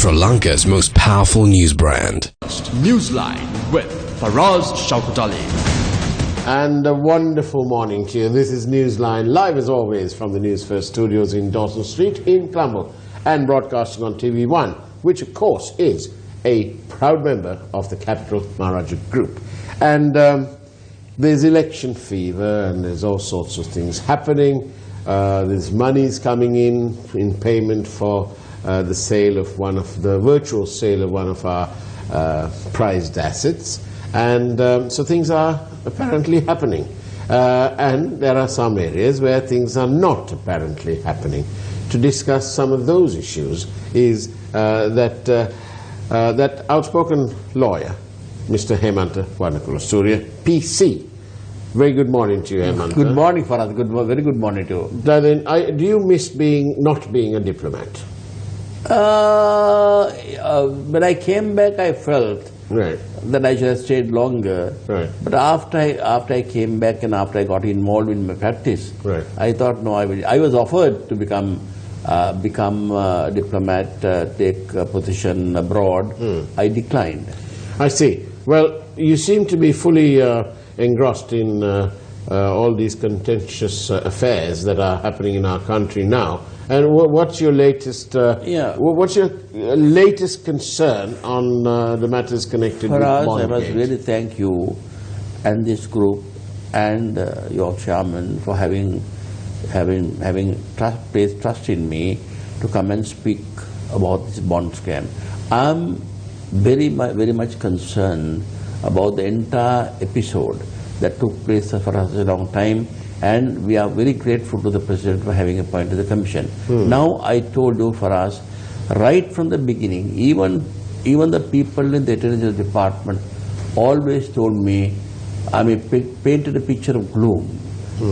Sri Lanka's most powerful news brand. Newsline with Faraz, Shauketaly. And a wonderful morning to you. This is Newsline, live as always from the Newsfirst studios in Dawson Street in Colombo, and broadcasting on TV1, which of course is a proud member of the Capital Maharaja Group. And there's election fever and there's all sorts of things happening. There's monies coming in payment for the sale of virtual sale of one of our prized assets. And so things are apparently happening. And there are some areas where things are not apparently happening. To discuss some of those issues is that outspoken lawyer, Mr. Hemantha Warnakulasuriya, PC. Very good morning to you, Hemantha. Good morning, Faraz. Very good morning to you. Do you miss not being a diplomat? When I came back, I felt that I should have stayed longer. Right. But after I came back and after I got involved in my practice, I thought, no, I was offered to become a diplomat, take a position abroad. I declined. I see. Well, you seem to be fully engrossed in all these contentious affairs that are happening in our country now. And what's your latest? What's your latest concern on the matters connected with bond I must games? really thank you and this group and your chairman for having placed trust in me to come and speak about this bond scam. I'm very much concerned about the entire episode that took place for us a long time, and we are very grateful to the President for having appointed the Commission. Now, I told you, Faraz, right from the beginning, even the people in the Intelligence Department always told me, painted a picture of gloom.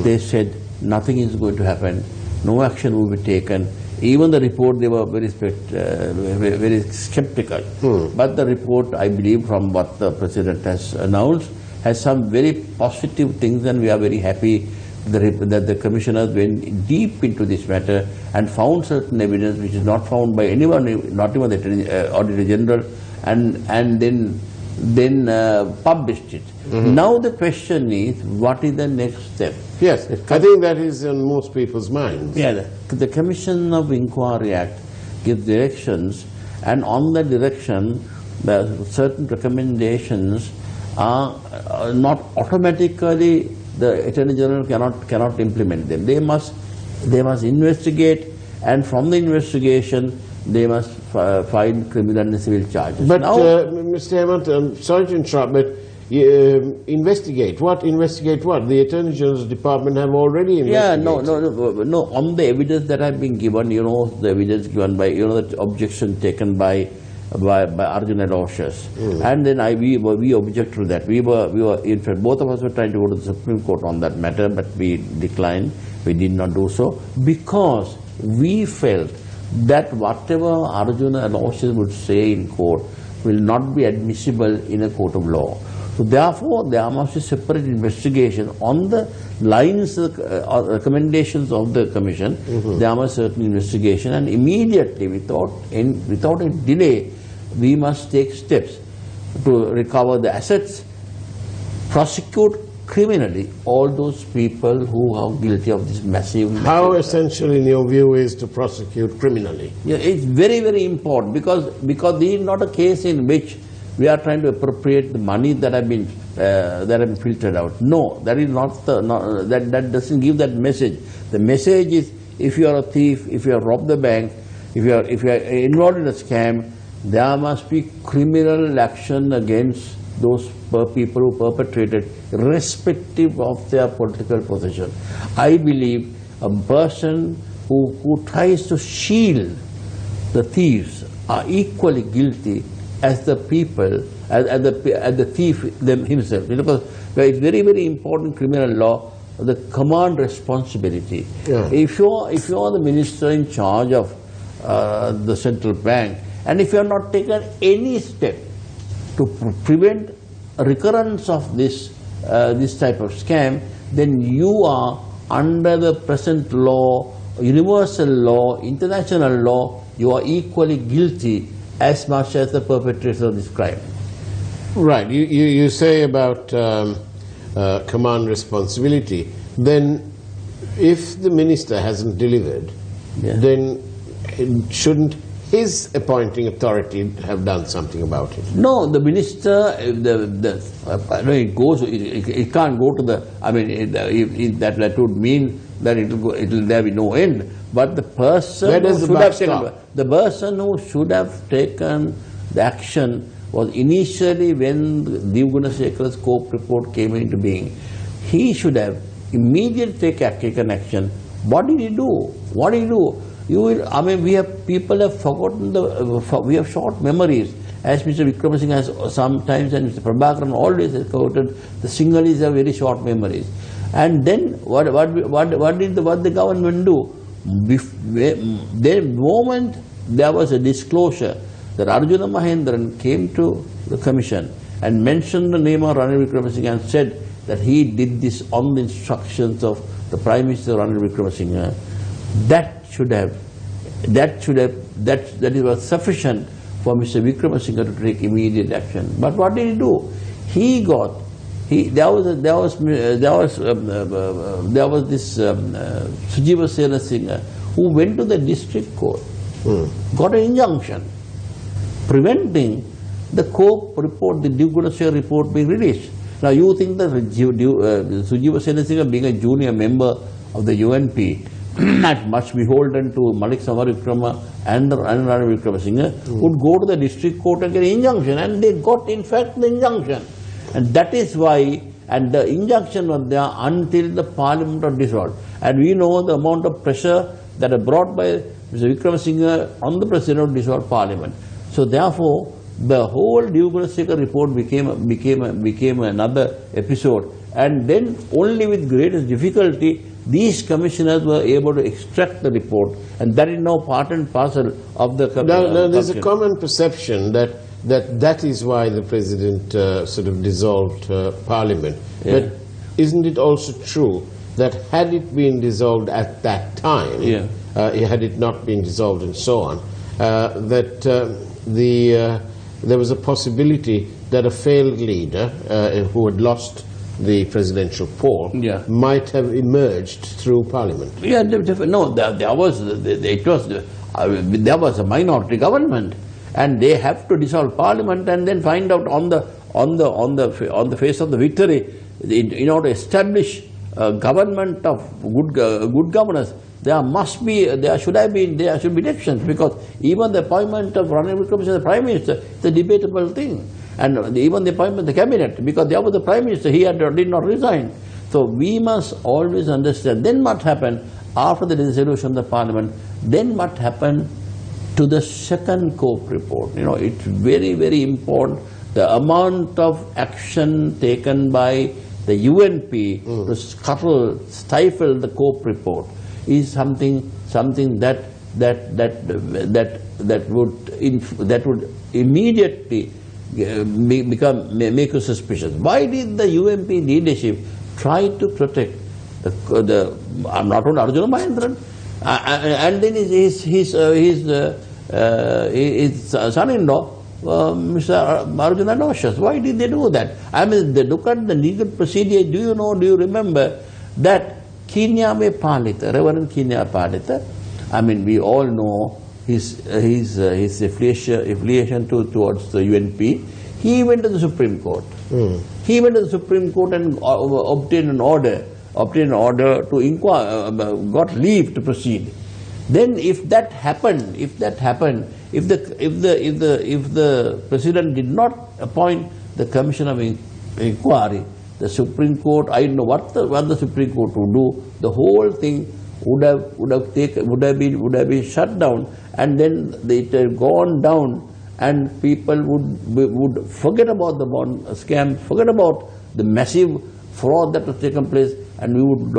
They said nothing is going to happen, no action will be taken. Even the report, they were very skeptical. But the report, I believe, from what the President has announced, has some very positive things, and we are very happy that the commissioners went deep into this matter and found certain evidence which is not found by anyone, not even the Auditor General, and then published it. Now the question is, what is the next step? Yes, I think that is on most people's minds. Yeah, the Commission of Inquiry Act gives directions, and on the direction, certain recommendations are not automatically, the Attorney General cannot implement them. They must investigate, and from the investigation, they must find criminal and civil charges. But Mr. Hemantha, I'm sorry to interrupt, but investigate what? Investigate what? The Attorney General's Department have already investigated. Yeah, no. On the evidence that have been given, the evidence given by, the objection taken by Arjun Aloysius, and then we object to that. We were in fact, both of us were trying to go to the Supreme Court on that matter, but we declined. We did not do so because we felt that whatever Arjun Aloysius would say in court will not be admissible in a court of law. So therefore, there must be separate investigation on the lines, recommendations of the Commission. There must be certain investigation, and immediately, without a delay, we must take steps to recover the assets, prosecute criminally all those people who are guilty of this massive. How essential, in your view, is to prosecute criminally? Yeah, it's very, very important because this is not a case in which we are trying to appropriate the money that have been filtered out. No, that is not that doesn't give that message. The message is, if you are a thief, if you have robbed the bank, if you are involved in a scam, there must be criminal action against those people who perpetrated, irrespective of their political position. I believe a person who tries to shield the thieves are equally guilty as the people, as the thief himself. Because it's very, very important criminal law, the command responsibility. Yeah. If you are the minister in charge of the central bank, and if you have not taken any step to prevent a recurrence of this type of scam, then you are under the present law, universal law, international law, you are equally guilty as much as the perpetrators of this crime. Right. You say about command responsibility. Then, if the minister hasn't delivered, then shouldn't his appointing authority have done something about it? No, the minister, it can't go to the, I mean, that would mean that there be no end. But the person who should have taken the action was initially when Devgunaseka's COPE report came into being. He should have immediately taken action. What did he do? What did he do? People have forgotten, we have short memories. As Mr. Wickramasinghe has sometimes, and Mr. Prabhakaran always has quoted, the Sinhalese have very short memories. And then what did the government do? The moment there was a disclosure that Arjuna Mahendran came to the commission and mentioned the name of Ranil Wickramasinghe and said that he did this on the instructions of the Prime Minister Ranil Wickramasinghe, that was sufficient for Mr. Wickramasinghe to take immediate action. But what did he do? There was this Sujiva Senasinghe who went to the district court, got an injunction preventing the COPE report, the Devgunaseka's report being released. Now you think that Sujiva Senasinghe, being a junior member of the UNP, much beholden to Malik Samaravikrama and Ranil Wickramasinghe, would go to the district court and get an injunction, and they got in fact the injunction. And that is why, and the injunction was there until the parliament was dissolved. And we know the amount of pressure that was brought by Mr. Wickramasinghe on the president of dissolved parliament. So therefore, the whole Devgunaseka's report became another episode. And then only with greatest difficulty, these commissioners were able to extract the report, and that is now part and parcel of the Now there's a common perception that is why the president sort of dissolved parliament. Yeah. But isn't it also true that had it been dissolved at that time, had it not been dissolved and so on, there was a possibility that a failed leader who had lost the presidential poll might have emerged through parliament? Yeah, no, there was a minority government, and they have to dissolve parliament and then find out on the face of the victory, in order to establish a government of good governance, there should be elections, because even the appointment of Ranil Wickramasinghe as the Prime Minister is a debatable thing. And even the appointment of the cabinet, because there was the Prime Minister, he did not resign. So we must always understand. Then what happened after the dissolution of the parliament? Then what happened to the second COPE report? It's very, very important. The amount of action taken by the UNP to stifle the COPE report is something that would immediately make us suspicious. Why did the UMP leadership try to protect not only Arjuna Mahendran and then his son-in-law, Mr. Arjuna Aloysius? Why did they do that? I mean, they look at the legal procedure. Do you remember that Kinyame Palita, Reverend Kinya Palita? I mean, we all know his affiliation towards the UNP. He went to the Supreme Court. He went to the Supreme Court and obtained an order to inquire, got leave to proceed. Then, if the president did not appoint the commission of inquiry, the Supreme Court, I don't know what the Supreme Court would do. The whole thing would have been shut down, and then it had gone down, and people would forget about the bond scam, forget about the massive fraud that was taken place, and we would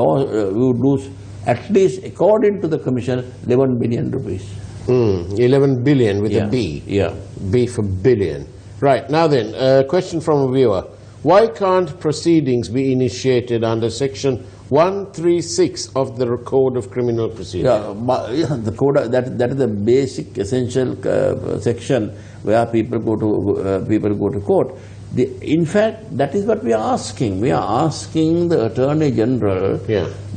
lose, at least according to the commission, 11 billion rupees. 11 billion with a B. Yeah. B for billion. Right. Now then, a question from a viewer. why can't proceedings be initiated under Section 136 of the Code of Criminal Procedure? The code, that is the basic essential section where people go to court. In fact, that is what we are asking. We are asking the Attorney General,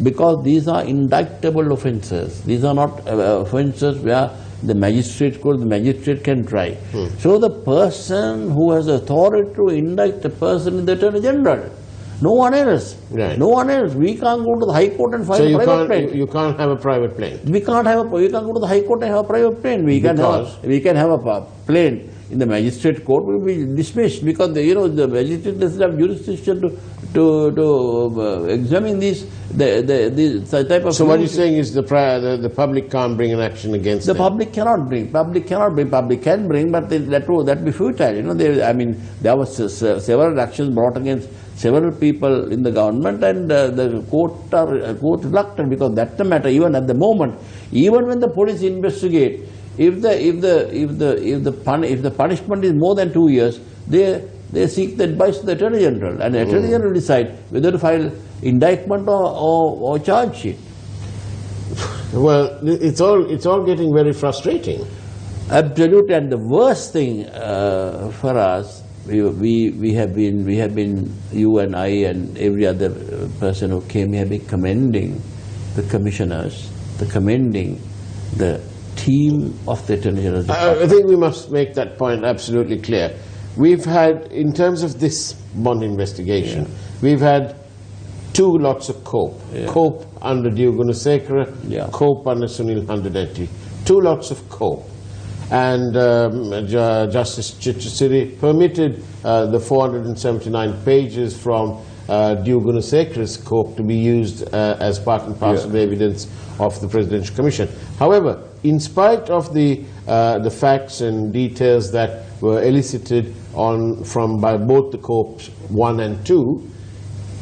because these are indictable offences. These are not offences where the magistrate can try. So the person who has authority to indict a person is the Attorney General. No one else. Right. No one else. We can't go to the High Court and file a private plane. You can't have a private plane. We can't go to the High Court and have a private plane. We can have a plane in the magistrate court. Will be dismissed because the magistrate doesn't have jurisdiction to examine this type of. So what you're saying is the public can't bring an action against them. The public cannot bring. Public can bring, but that would be futile. There was several actions brought against several people in the government, and the court reluctant, because that's the matter. Even at the moment, even when the police investigate, if the punishment is more than 2 years, they seek the advice of the Attorney General, and the Attorney General decide whether to file indictment or charge sheet. Well, it's all getting very frustrating. Absolutely, and the worst thing for us, we have been, you and I and every other person who came, we have been commending the commissioners, commending the team of the Attorney General. I think we must make that point absolutely clear. We've had, in terms of this bond investigation, we've had 2 lots of COPE. COPE under Diogunasekara, COPE under Sunil Handadeti. 2 lots of COPE. And Justice Chitrasiri permitted the 479 pages from Diogunasekara's COPE to be used as part and parcel of evidence of the Presidential Commission. However, in spite of the facts and details that were elicited by both the COPEs 1 and 2,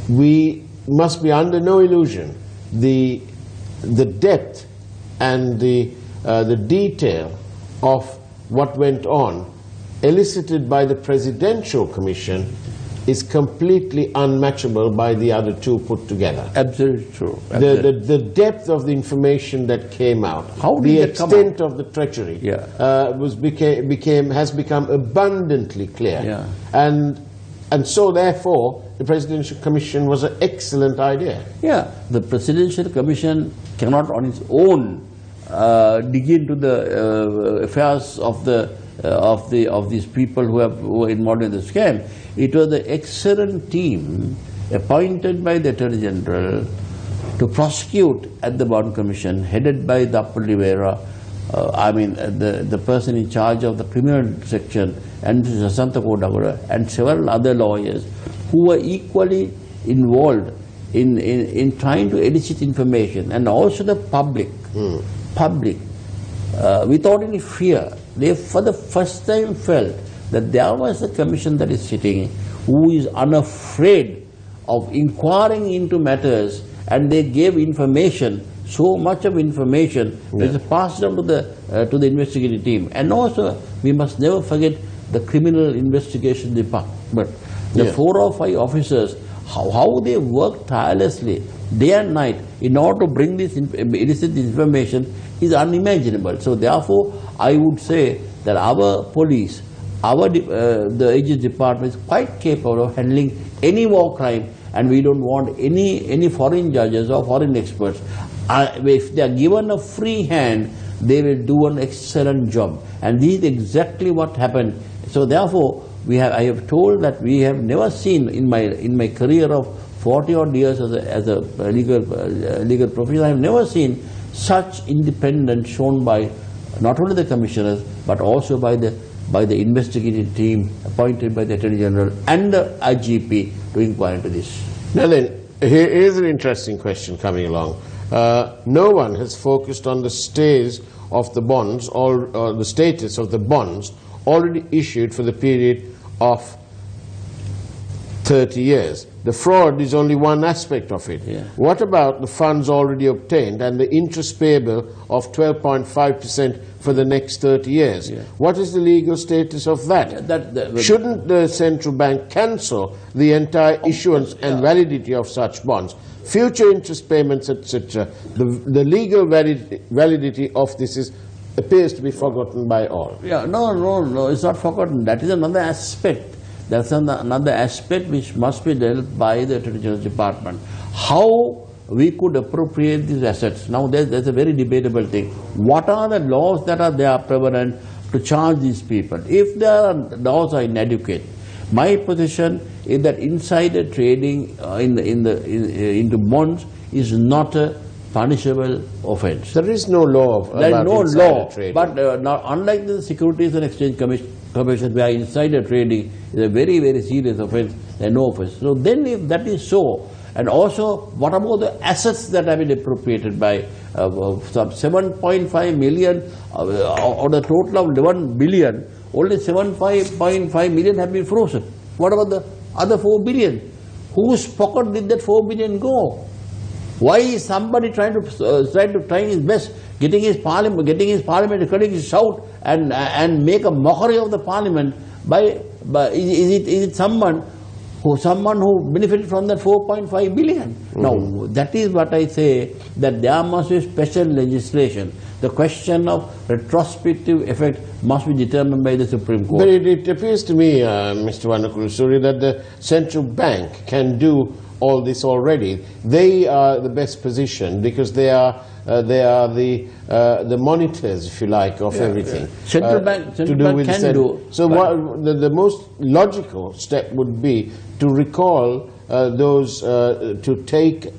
we must be under no illusion. The depth and the detail of what went on elicited by the Presidential Commission is completely unmatchable by the other 2 put together. Absolutely true. The depth of the information that came out, the extent of the treachery, has become abundantly clear. And so therefore the Presidential Commission was an excellent idea. The Presidential Commission cannot on its own dig into the affairs of these people who were involved in the scam. It was the excellent team appointed by the Attorney General to prosecute at the Bond Commission, headed by Dr. Livera, the person in charge of the criminal section, and Hemantha Kodagoda, and several other lawyers who were equally involved in trying to elicit information, and also the public, without any fear. They for the first time felt that there was a commission that is sitting who is unafraid of inquiring into matters, and they gave information, so much of information that is passed on to the investigative team. And also, we must never forget the criminal investigation department. The 4 or 5 officers, how they work tirelessly day and night in order to bring this illicit information is unimaginable. So therefore, I would say that our police, the agency department is quite capable of handling any war crime, and we don't want any foreign judges or foreign experts. If they are given a free hand, they will do an excellent job, and this is exactly what happened. So therefore, I have told that we have never seen in my career of 40 odd years as a legal professional, I have never seen such independence shown by not only the commissioners but also by the investigative team appointed by the Attorney General and the IGP to inquire into this. Now then, here's an interesting question coming along. No one has focused on the stays of the bonds, or the status of the bonds already issued for the period of 30 years. The fraud is only one aspect of it. Yeah. What about the funds already obtained and the interest payable of 12.5% for the next 30 years? Yeah. What is the legal status of that? Shouldn't the central bank cancel the entire issuance and validity of such bonds? Future interest payments, etc. The legal validity of this appears to be forgotten by all. Yeah, no, it's not forgotten. That is another aspect. That's another aspect which must be dealt by the Attorney General's Department. How we could appropriate these assets. Now there's a very debatable thing. What are the laws that are there prevalent to charge these people? If their laws are inadequate, my position is that insider trading into bonds is not a punishable offence. There is no law about insider trading. But now, unlike the Securities and Exchange Commission, where insider trading is a very, very serious offence, and no offence. So then if that is so, and also what about the assets that have been appropriated by some 7.5 million, or the total of 1 billion, only 7.5 million have been frozen. What about the other 4 billion? Whose pocket did that 4 billion go? Why is somebody trying his best, getting his parliament colleagues to shout and make a mockery of the parliament? Is it someone who benefited from that 4.5 billion? Now that is what I say, that there must be special legislation. The question of retrospective effect must be determined by the Supreme Court. But it appears to me, Mr. Warnakulasuriya, that the central bank can do all this already. They are the best positioned because they are the monitors, if you like, of everything. Central bank can do. So the most logical step would be to recall to take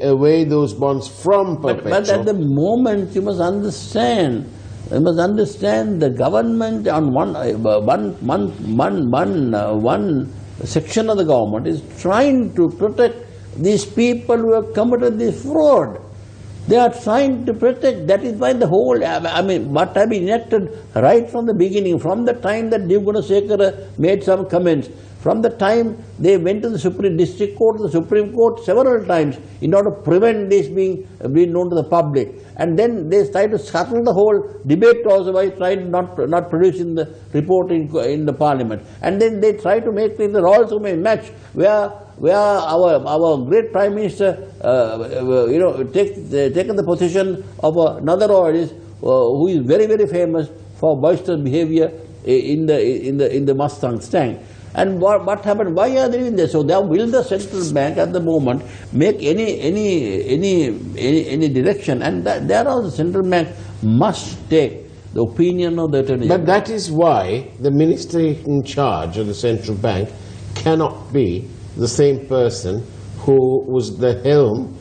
away those bonds from perpetual. But at the moment, you must understand the government on one section of the government is trying to protect these people who have committed this fraud. They are trying to protect. That is why the whole, what have been enacted right from the beginning, from the time that Dev Gunasekara made some comments, from the time they went to the District Court, the Supreme Court several times in order to prevent this being known to the public. And then they tried to scuttle the whole debate also by trying not producing the report in the Parliament. And then they tried to make things also may match where our great Prime Minister taken the position of another royalist who is very, very famous for boisterous behavior in the Mustang stand. And what happened? Why are they doing this? So will the central bank at the moment make any direction? And there also the central bank must take the opinion of the Attorney General. But that is why the minister in charge of the central bank cannot be the same person who was the helm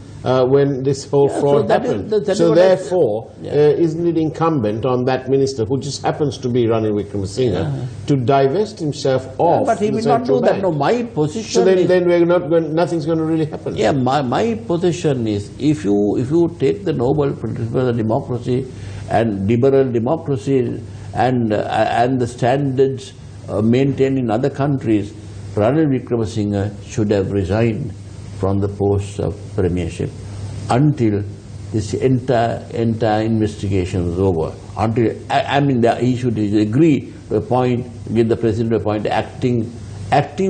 when this whole fraud happened. So therefore, isn't it incumbent on that minister, who just happens to be Ranil Wickremesinghe, to divest himself of but he will not do that. No, my position so then nothing's going to really happen. Yeah, my position is, if you take the noble principle of democracy and liberal democracy and the standards maintained in other countries, Ranil Wickremesinghe should have resigned from the post of premiership until this entire investigation is over. Until he should agree to get the president to appoint acting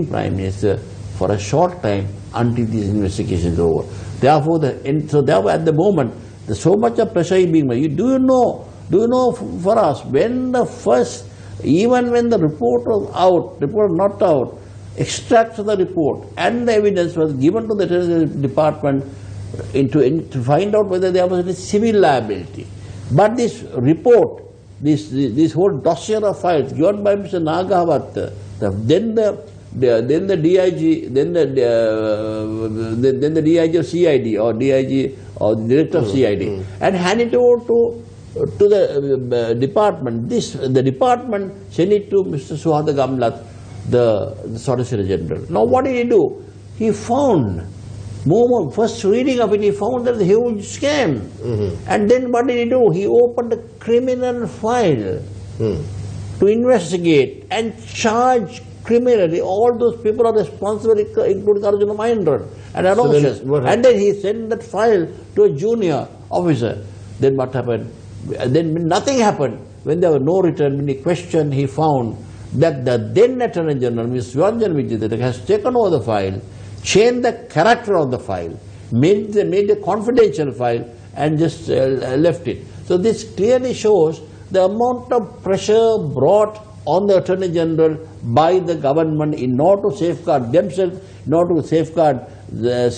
prime minister for a short time until this investigation is over. Therefore, at the moment, there's so much of pressure is being made. Do you know, Faraz, when the report was not out, extracts of the report and the evidence was given to the Treasury Department to find out whether there was any civil liability. But this report, this whole dossier of files given by Mr. Nagawat, then the DIG, then the DIG of CID or DIG or the director of CID, and hand it over to the department. The department sent it to Mr. Suhada Gamlat, the Solicitor General. Now what did he do? He found, first reading of it, he found that the huge scam. And then what did he do? He opened a criminal file to investigate and charge criminally, all those people are responsible, including Arjuna Mahendran and Aloysius. And then he sent that file to a junior officer. Then what happened? Then nothing happened. When there was no return, when he questioned, he found that the then Attorney General, Ms. Vyanjan Vijay, has taken over the file, changed the character of the file, made a confidential file, and just left it. So this clearly shows the amount of pressure brought on the Attorney General by the government in order to safeguard themselves, in order to safeguard the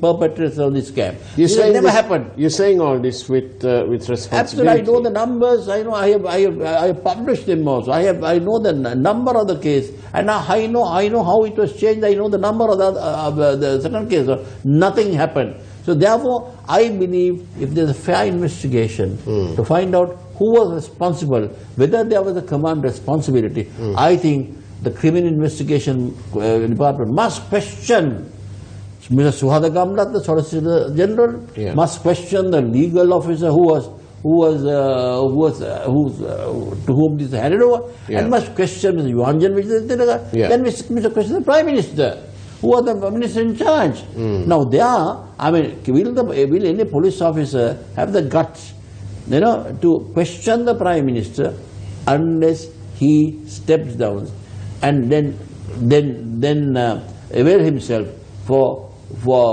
perpetrators of this scam. This never happened. You're saying all this with responsibility. Absolutely, I know the numbers. I know I have published them also. I know the number of the case, and I know how it was changed. I know the number of the second case. Nothing happened. So therefore, I believe if there's a fair investigation to find out who was responsible, whether there was a command responsibility, I think the criminal investigation department must question Mr. Suhada Gamlat, the Solicitor General, must question the legal officer to whom this is handed over, and must question Mr. Vyanjan Vijay, then must question the Prime Minister, who are the minister in charge. Now will any police officer have the guts, to question the Prime Minister unless he steps down and then avail himself for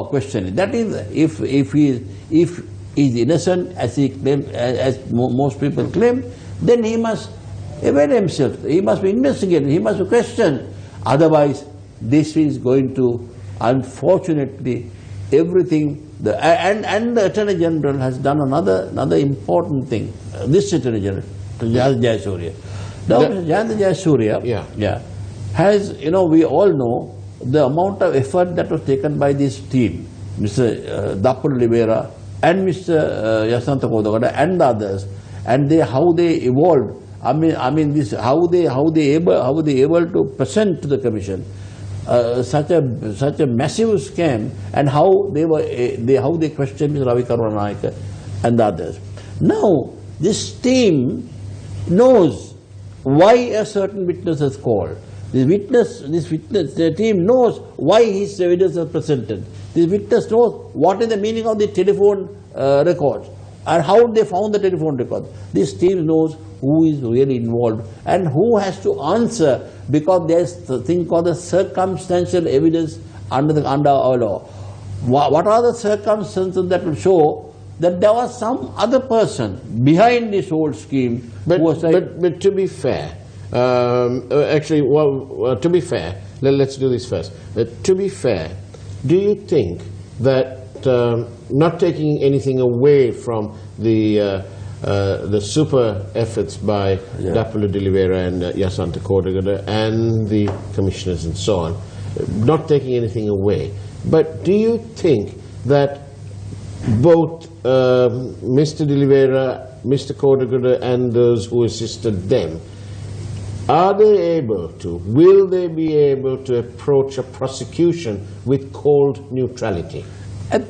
questioning? That is, if he is innocent, as he claims, as most people claim, then he must avail himself. He must be investigated. He must be questioned. Otherwise, this is going to, unfortunately, everything. And the Attorney General has done another important thing. This Attorney General, Jayasuriya. Now, Jayasuriya has, we all know the amount of effort that was taken by this team, Mr. Livera and Mr. Kodagoda and the others, and how they evolved. How they able to present to the Commission such a massive scam, and how they questioned Mr. Ravi Karunanayake and the others. Now this team knows why a certain witness is called. The team knows why his evidence is presented. This witness knows what is the meaning of the telephone records and how they found the telephone records. This team knows who is really involved and who has to answer, because there is a thing called the circumstantial evidence under our law. What are the circumstances that will show that there was some other person behind this whole scheme? But to be fair, to be fair, let's do this first. To be fair, do you think that, not taking anything away from the super efforts by Dapula de Livera and Yasanta Kodagoda and the commissioners and so on, not taking anything away, but do you think that both Mr. de Livera, Mr. Kodagoda and those who assisted them, will they be able to approach a prosecution with cold neutrality?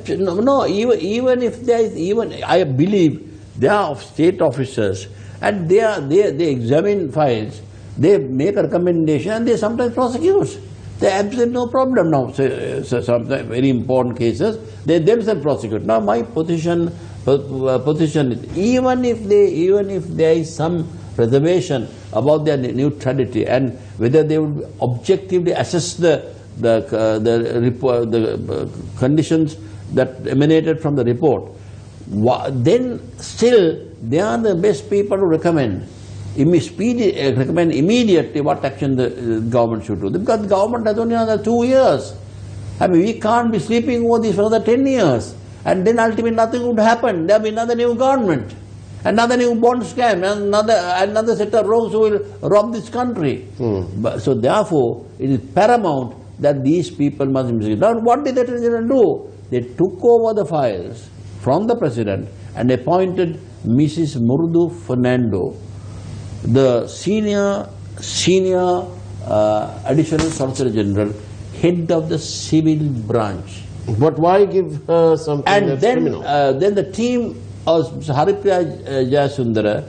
No, even if there is, I believe they are state officers and they examine files, they make a recommendation and they sometimes prosecute. They have absolutely no problem now. So sometimes very important cases, they themselves prosecute. Now my position is, even if there is some reservation about their neutrality and whether they would objectively assess the conditions that emanated from the report, then still they are the best people to recommend immediately what action the government should do. Because the government has only another 2 years. We can't be sleeping over this for another 10 years. And then ultimately nothing would happen. There will be another new government, another new bond scam, another set of rogues who will rob this country. So therefore, it is paramount that these people must investigate. Now what did the Attorney General do? They took over the files from the President and appointed Mrs. Murdu Fernando, the senior Additional Solicitor General, head of the civil branch. But why give her something that's criminal? And then the team of Haripriya Jayasundara,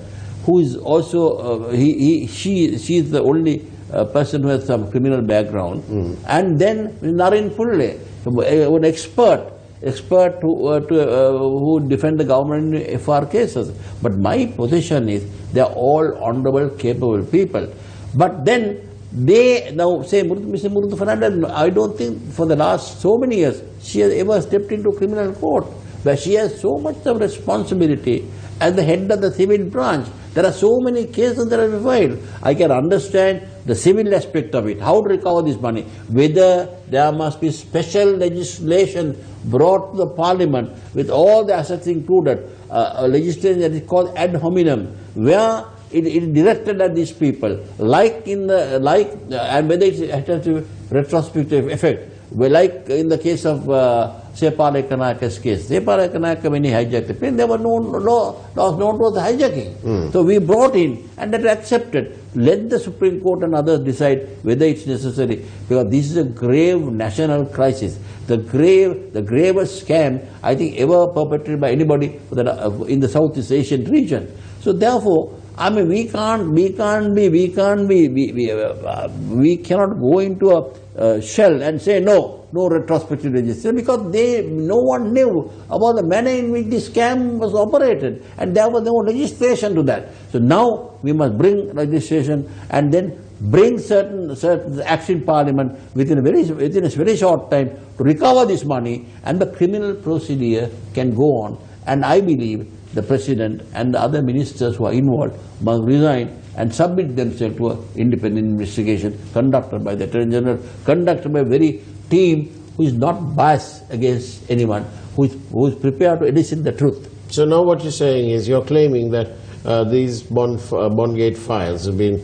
who is also, she is the only person who has some criminal background, and then Naren Pulle, an expert who defend the government in FR cases. But my position is they are all honorable, capable people. But then they now say, Mr. Murthy Fernandez, I don't think for the last so many years she has ever stepped into criminal court, where she has so much of responsibility as the head of the civil branch. There are so many cases that are filed. I can understand the civil aspect of it, how to recover this money, whether there must be special legislation brought to the parliament with all the assets included, legislation that is called ad hominem, where it is directed at these people, and whether it has a retrospective effect. Well, like in the case of Sepale Kanaka's case. Sepale Kanaka, when he hijacked the plane, there were no laws known to the hijacking. So we brought in, and that accepted. Let the Supreme Court and others decide whether it's necessary, because this is a grave national crisis. The gravest scam, I think, ever perpetrated by anybody in the Southeast Asian region. So therefore, I mean, we cannot go into a shell and say no retrospective legislation, because no one knew about the manner in which this scam was operated, and there was no legislation to that. So now we must bring legislation and then bring certain acts in Parliament within a very short time to recover this money, and the criminal procedure can go on. And I believe the President and the other ministers who are involved must resign and submit themselves to an independent investigation conducted by the Attorney General, conducted by a very team who is not biased against anyone, who is prepared to elicit the truth. So now what you're saying is you're claiming that these Bondgate files have been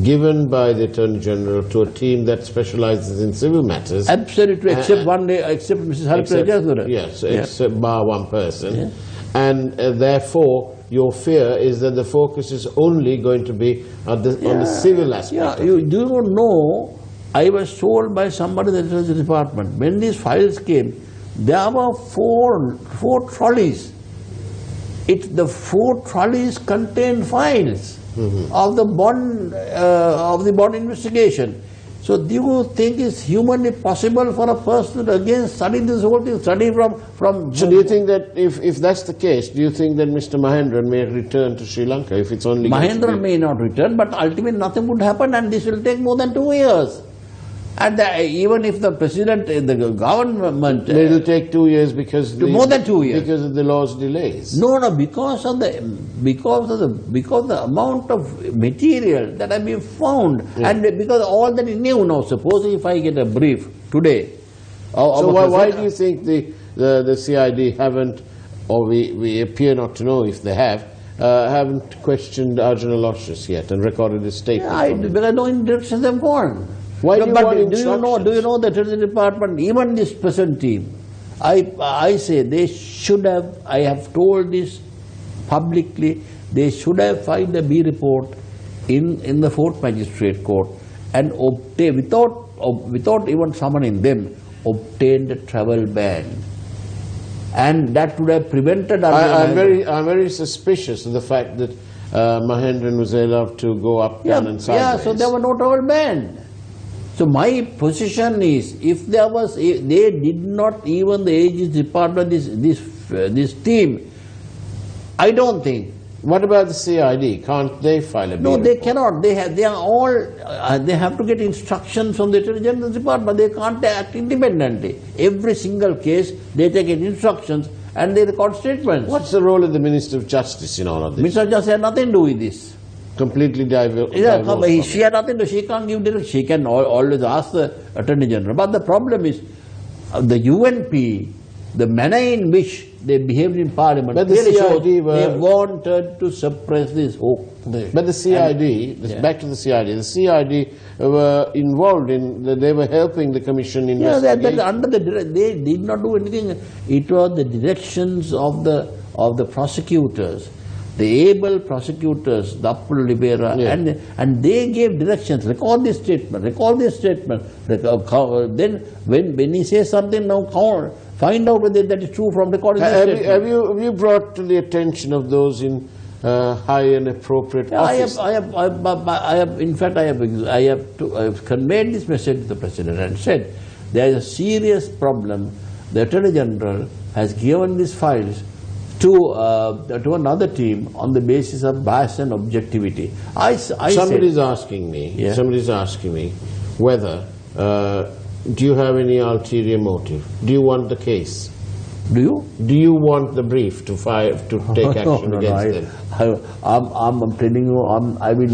given by the Attorney General to a team that specializes in civil matters. Absolutely, except Mrs. Harpreet. Yes, except bar one person. Yeah. And therefore, your fear is that the focus is only going to be on the civil aspect. Yeah, you do not know, I was told by somebody in the Treasury Department, when these files came, there were four trolleys. The 4 trolleys contained files of the bond investigation. So do you think it's humanly possible for a person to again study this whole thing, study from... So do you think that if that's the case, do you think that Mr. Mahendran may return to Sri Lanka if it's only... Mahendran may not return, but ultimately nothing would happen, and this will take more than 2 years. And even if the President, the government... It will take 2 years because... more than 2 years. Because of the law's delays. No, because the amount of material that have been found, and because all that is new now. Suppose if I get a brief today... So why do you think the CID haven't, or we appear not to know if they haven't questioned Arjun Aloysius yet and recorded his statement? Because no directions have gone. Why do you want instructions? Do you know the Treasury Department, even this present team, I say they should have, I have told this publicly, they should have filed a B report in the 4th Magistrate Court and obtain, without even summoning them, obtained a travel ban. And that would have prevented... I'm very suspicious of the fact that Mahendran was allowed to go up, down and sideways. Yeah, so there was no travel ban. So my position is, if they did not, even the Aegis Department, this team, I don't think. What about the CID? Can't they file a B No, report? they cannot. They have to get instructions from the Attorney General's Department. They can't act independently. Every single case, they take instructions and they record statements. What's the role of the Minister of Justice in all of this? Minister of Justice had nothing to do with this. Completely She had nothing to do. She can't give direction. She can always ask the Attorney General. But the problem is, the UNP, the manner in which they behaved in Parliament, but the CID they wanted to suppress this whole thing. But the CID, back to the CID were involved in, they were helping the Commission investigation. Yeah, they did not do anything. It was the directions of the prosecutors, the able prosecutors, the Livera, and they gave directions. Record this statement. Then when he says something, now find out whether that is true from recording this statement. Have you brought to the attention of those in high and appropriate office. In fact, I have conveyed this message to the President and said, there is a serious problem. The Attorney General has given these files to another team on the basis of bias and objectivity. Somebody's asking me whether, do you have any ulterior motive? Do you want the case? Do you? Do you want the brief to take action against them? I'm telling you, I will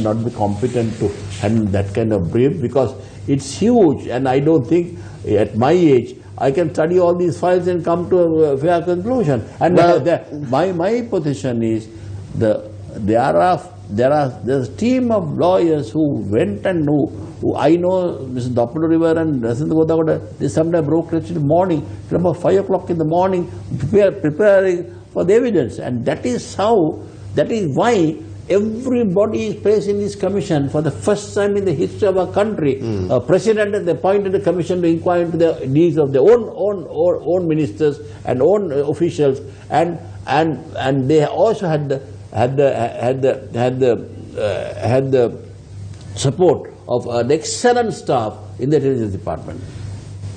not be competent to handle that kind of brief, because it's huge, and I don't think at my age I can study all these files and come to a fair conclusion. And my position is there's a team of lawyers who went and who I know Mr. Livera and Kodagoda, they sometimes broke in the morning, from about 5 o'clock in the morning, preparing for the evidence. And that is why everybody is placed in this commission. For the first time in the history of our country, a president has appointed a commission to inquire into the needs of their own ministers and own officials, and they also had the support of an excellent staff in the intelligence department.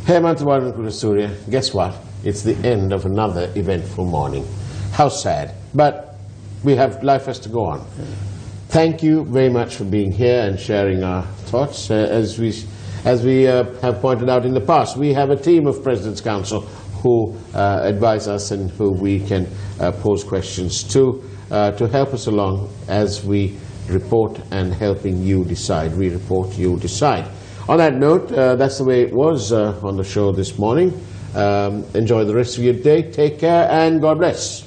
Hemantha, Warnakulasuriya, guess what? It's the end of another eventful morning. How sad, but life has to go on. Thank you very much for being here and sharing our thoughts. As we have pointed out in the past, we have a team of President's Council who advise us and who we can pose questions to help us along as we report and helping you decide. We report, you decide. On that note, that's the way it was on the show this morning. Enjoy the rest of your day. Take care and God bless.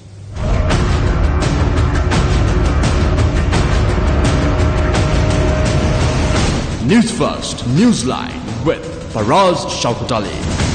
News First, Newsline with Faraz Shauketaly.